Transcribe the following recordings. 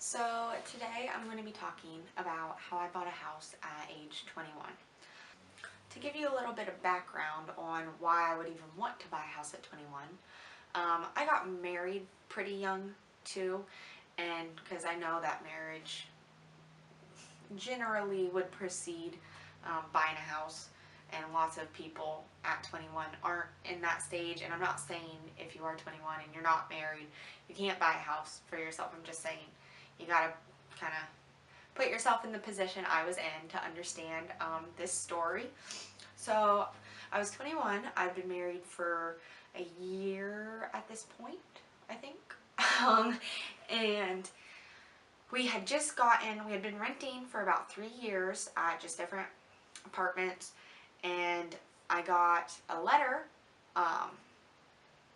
So today I'm going to be talking about how I bought a house at age 21. To give you a little bit of background on why I would even want to buy a house at 21, I got married pretty young too, and because I know that marriage generally would precede buying a house, and lots of people at 21 aren't in that stage. And I'm not saying if you are 21 and you're not married, you can't buy a house for yourself. I'm just saying you gotta kind of put yourself in the position I was in to understand this story. So I was 21. I've been married for a year at this point, I think. And we had been renting for about 3 years at just different apartments, and I got a letter um,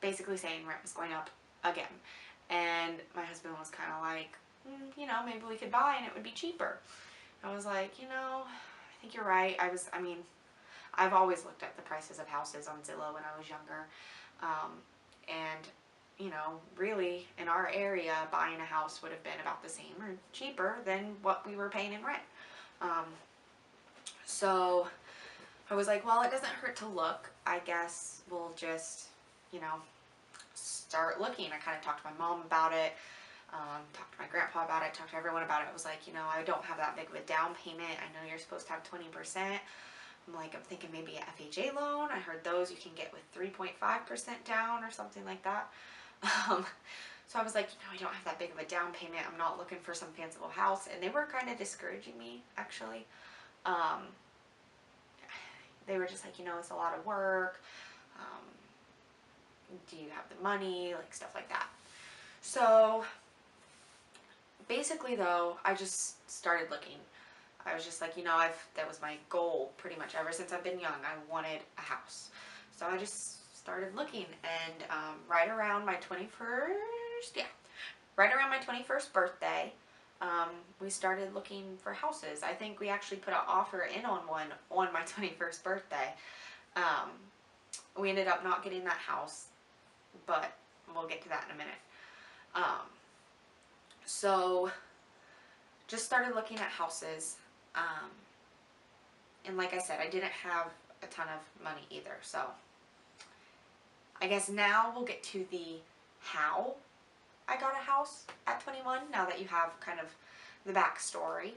basically saying rent was going up again. And my husband was kind of like, maybe we could buy and it would be cheaper. I was like, I think you're right. I've always looked at the prices of houses on Zillow when I was younger. And really in our area, buying a house would have been about the same or cheaper than what we were paying in rent. So I was like, well, it doesn't hurt to look. I guess we'll just, start looking. I kind of talked to my mom about it, talked to my grandpa about it, talked to everyone about it. I was like, I don't have that big of a down payment. I know you're supposed to have 20%. I'm thinking maybe an FHA loan. I heard those you can get with 3.5% down or something like that. So I was like, I don't have that big of a down payment. I'm not looking for some fanciful house. And they were kind of discouraging me, actually. They were just like, it's a lot of work. Do you have the money? Like, stuff like that. So basically, though, I just started looking. I was just like, that was my goal pretty much ever since I've been young. I wanted a house. So I just started looking, and right around my 21st birthday, we started looking for houses. I think we actually put an offer in on one on my 21st birthday. We ended up not getting that house, but we'll get to that in a minute. So just started looking at houses. And like I said, I didn't have a ton of money either. So I guess now we'll get to the how I got a house at 21, now that you have kind of the backstory.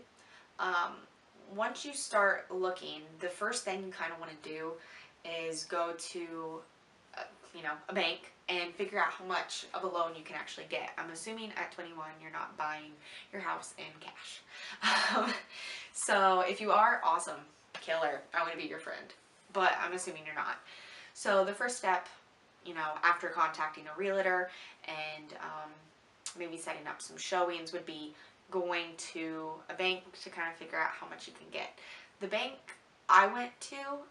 Once you start looking, the first thing you kind of want to do is go to a bank and figure out how much of a loan you can actually get. I'm assuming at 21 you're not buying your house in cash. So if you are, awesome, killer, I want to be your friend. But I'm assuming you're not. So the first step, after contacting a realtor and maybe setting up some showings, would be going to a bank to kind of figure out how much you can get. The bank I went to,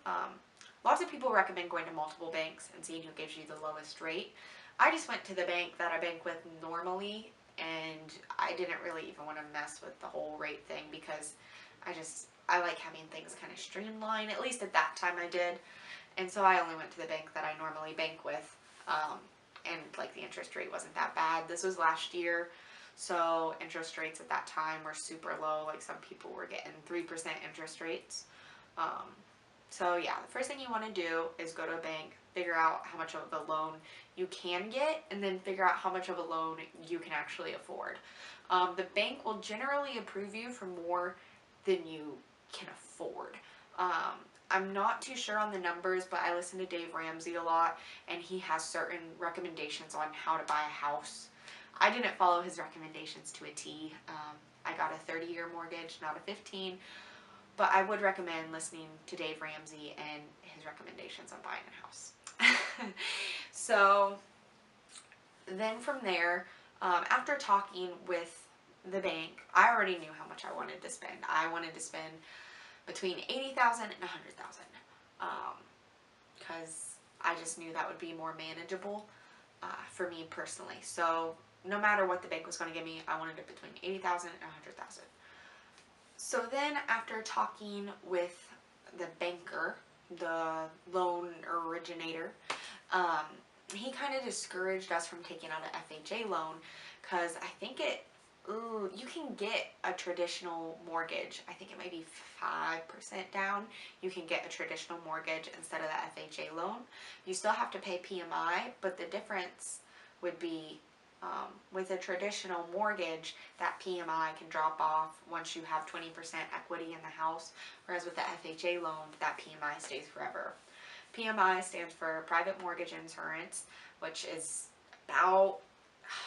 lots of people recommend going to multiple banks and seeing who gives you the lowest rate. I just went to the bank that I bank with normally, and I didn't really even want to mess with the whole rate thing because I like having things kind of streamlined. At least at that time I did. And so I only went to the bank that I normally bank with. And the interest rate wasn't that bad. This was last year, so interest rates at that time were super low. Like, some people were getting 3% interest rates. So yeah, the first thing you want to do is go to a bank, figure out how much of a loan you can get, and then figure out how much of a loan you can actually afford. The bank will generally approve you for more than you can afford. I'm not too sure on the numbers, but I listen to Dave Ramsey a lot, and he has certain recommendations on how to buy a house. I didn't follow his recommendations to a T. I got a 30-year mortgage, not a 15, but I would recommend listening to Dave Ramsey and his recommendations on buying a house. So then from there, after talking with the bank, I already knew how much I wanted to spend. I wanted to spend between $80,000 and $100,000, because I just knew that would be more manageable for me personally. So no matter what the bank was going to give me, I wanted it between $80,000 and $100,000. So then, after talking with the banker, the loan originator, he kind of discouraged us from taking out an FHA loan because I think you get a traditional mortgage. I think it might be 5% down. You can get a traditional mortgage instead of the FHA loan. You still have to pay PMI, but the difference would be with a traditional mortgage, that PMI can drop off once you have 20% equity in the house, whereas with the FHA loan, that PMI stays forever. PMI stands for Private Mortgage Insurance, which is about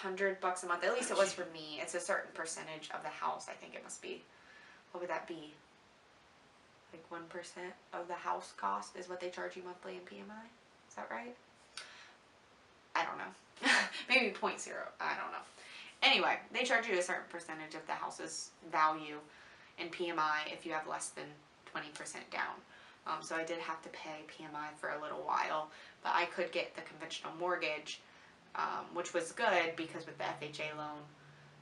$100 a month. At least it was for me. It's a certain percentage of the house. I think it must be, what would that be? Like 1% of the house cost is what they charge you monthly in PMI. Is that right? I don't know. Maybe 0.0. I don't know. Anyway, they charge you a certain percentage of the house's value in PMI if you have less than 20% down. So I did have to pay PMI for a little while, but I could get the conventional mortgage, which was good because with the FHA loan,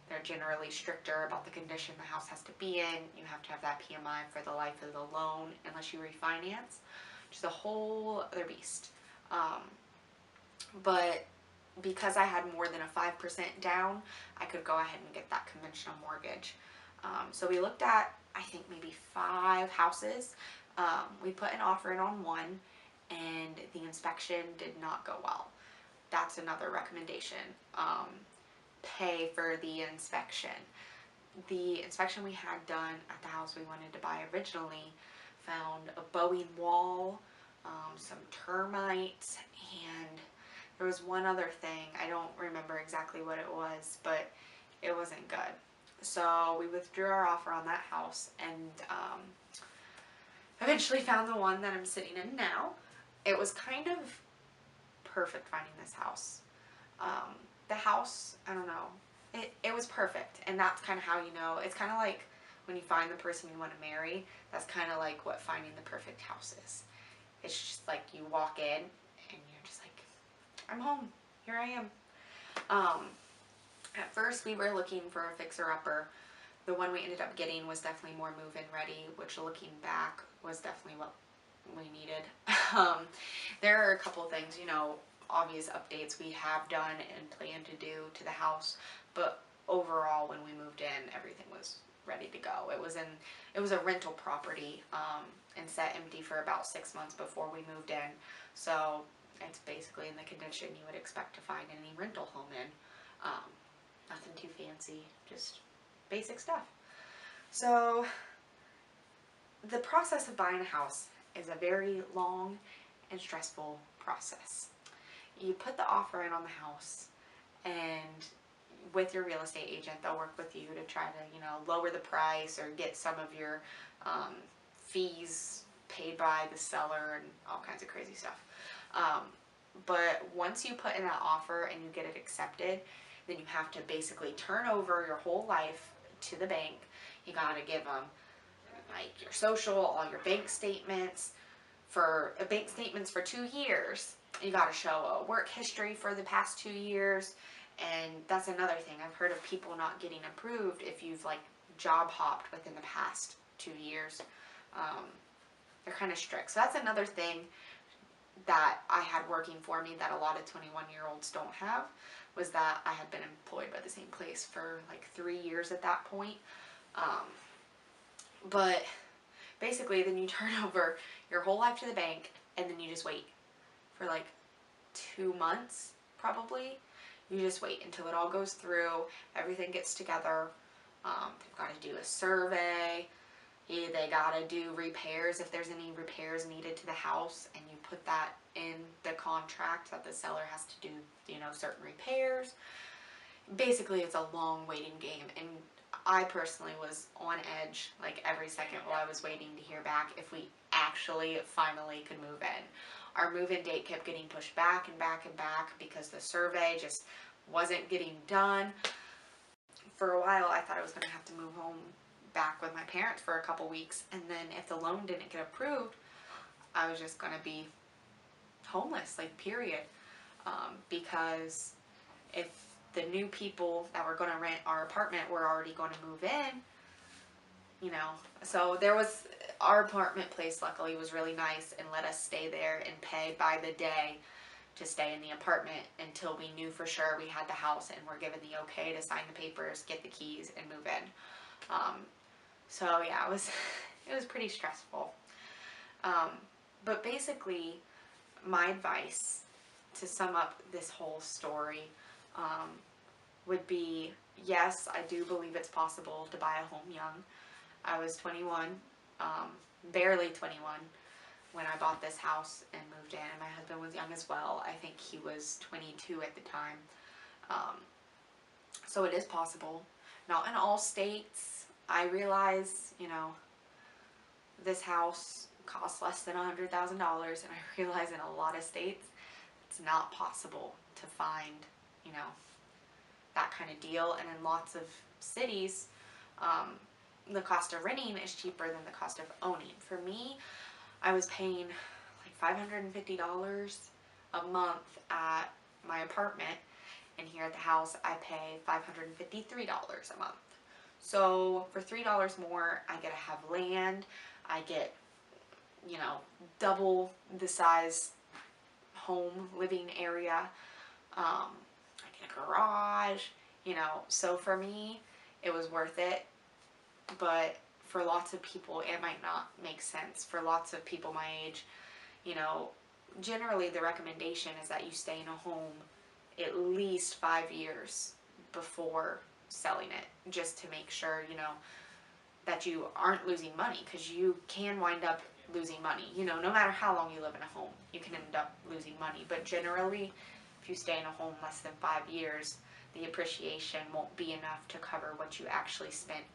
they're generally stricter about the condition the house has to be in. You have to have that PMI for the life of the loan unless you refinance, which is a whole other beast. But because I had more than a 5% down, I could go ahead and get that conventional mortgage. So we looked at, I think, maybe 5 houses. We put an offer in on one, and the inspection did not go well. That's another recommendation. Pay for the inspection. The inspection we had done at the house we wanted to buy originally found a bowing wall, some termites, and there was one other thing. I don't remember exactly what it was, but it wasn't good. So we withdrew our offer on that house, and eventually found the one that I'm sitting in now. It was kind of perfect finding this house. The house, I don't know, it was perfect, and that's kind of how you know. It's kind of like when you find the person you want to marry, that's kind of like what finding the perfect house is. It's just like you walk in and you're just like, I'm home, here I am. At first we were looking for a fixer-upper. The one we ended up getting was definitely more move-in ready, which looking back was definitely what we needed. There are a couple things, you know, obvious updates we have done and plan to do to the house, but overall when we moved in, everything was ready to go. It was a rental property and sat empty for about 6 months before we moved in, so it's basically in the condition you would expect to find any rental home in. Nothing too fancy, just basic stuff. So the process of buying a house is a very long and stressful process. You put the offer in on the house, and with your real estate agent, they'll work with you to try to, you know, lower the price or get some of your fees paid by the seller and all kinds of crazy stuff. But once you put in that offer and you get it accepted, then you have to basically turn over your whole life to the bank. You gotta give them like your social, all your bank statements for 2 years. You gotta show a work history for the past 2 years, and that's another thing. I've heard of people not getting approved if you've like job hopped within the past 2 years. They're kind of strict. So that's another thing that I had working for me that a lot of 21-year-olds don't have, was that I had been employed by the same place for like 3 years at that point. But basically then you turn over your whole life to the bank, and then you just wait for like 2 months probably. You just wait until it all goes through, everything gets together. They've got to do a survey. They got to do repairs if there's any repairs needed to the house, and you put that in the contract that the seller has to do, you know, certain repairs. Basically, it's a long waiting game, and I personally was on edge like every second while I was waiting to hear back if we actually finally could move in. Our move-in date kept getting pushed back and back and back because the survey just wasn't getting done. For a while, I thought I was going to have to move home back with my parents for a couple weeks, and then if the loan didn't get approved, I was just going to be homeless, like period. Because if the new people that were going to rent our apartment were already going to move in, you know, so there was, our apartment place luckily was really nice and let us stay there and pay by the day to stay in the apartment until we knew for sure we had the house and were given the okay to sign the papers, get the keys, and move in. So yeah, it was it was pretty stressful. But basically, my advice to sum up this whole story would be, yes, I do believe it's possible to buy a home young. I was 21, barely 21, when I bought this house and moved in, and my husband was young as well. I think he was 22 at the time. So it is possible. Not in all states. I realize, you know, this house costs less than $100,000, and I realize in a lot of states it's not possible to find, you know, that kind of deal. And in lots of cities, the cost of renting is cheaper than the cost of owning. For me, I was paying like $550 a month at my apartment, and here at the house I pay $553 a month. So for $3 more, I get to have land, I get, you know, double the size home living area, I get a garage, you know. So for me, it was worth it. But for lots of people, it might not make sense. For lots of people my age, you know, generally the recommendation is that you stay in a home at least 5 years before selling it, just to make sure, you know, that you aren't losing money, because you can wind up losing money. You know, no matter how long you live in a home, you can end up losing money. But generally, if you stay in a home less than 5 years, the appreciation won't be enough to cover what you actually spent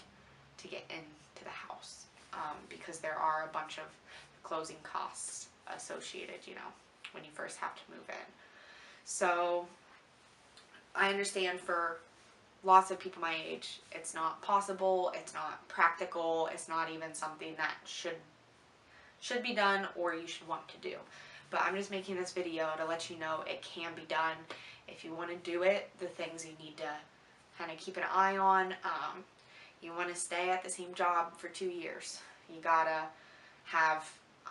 to get into the house, because there are a bunch of closing costs associated, you know, when you first have to move in. So I understand for lots of people my age, it's not possible, it's not practical, it's not even something that should be done or you should want to do. But I'm just making this video to let you know it can be done. If you want to do it, the things you need to kind of keep an eye on. You want to stay at the same job for 2 years. You gotta have,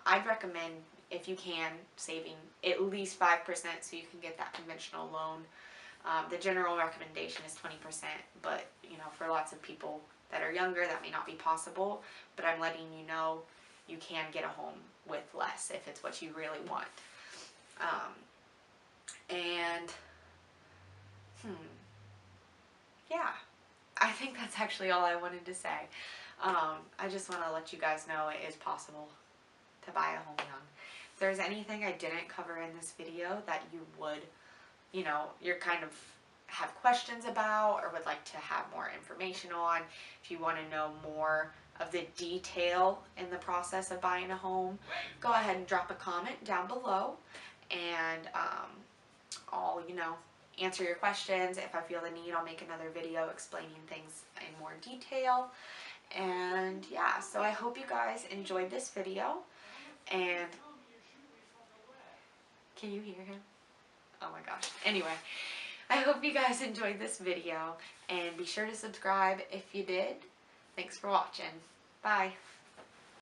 I'd recommend, if you can, saving at least 5% so you can get that conventional loan. The general recommendation is 20%, but you know, for lots of people that are younger, that may not be possible. But I'm letting you know you can get a home with less if it's what you really want. Yeah, I think that's actually all I wanted to say. I just want to let you guys know it is possible to buy a home young. If there's anything I didn't cover in this video that you would, you know, you're kind of have questions about or would like to have more information on, if you want to know more of the detail in the process of buying a home, go ahead and drop a comment down below, and I'll, you know, answer your questions. If I feel the need, I'll make another video explaining things in more detail. And yeah, so I hope you guys enjoyed this video. And can you hear him? Oh my gosh. Anyway, I hope you guys enjoyed this video, and be sure to subscribe if you did. Thanks for watching. Bye.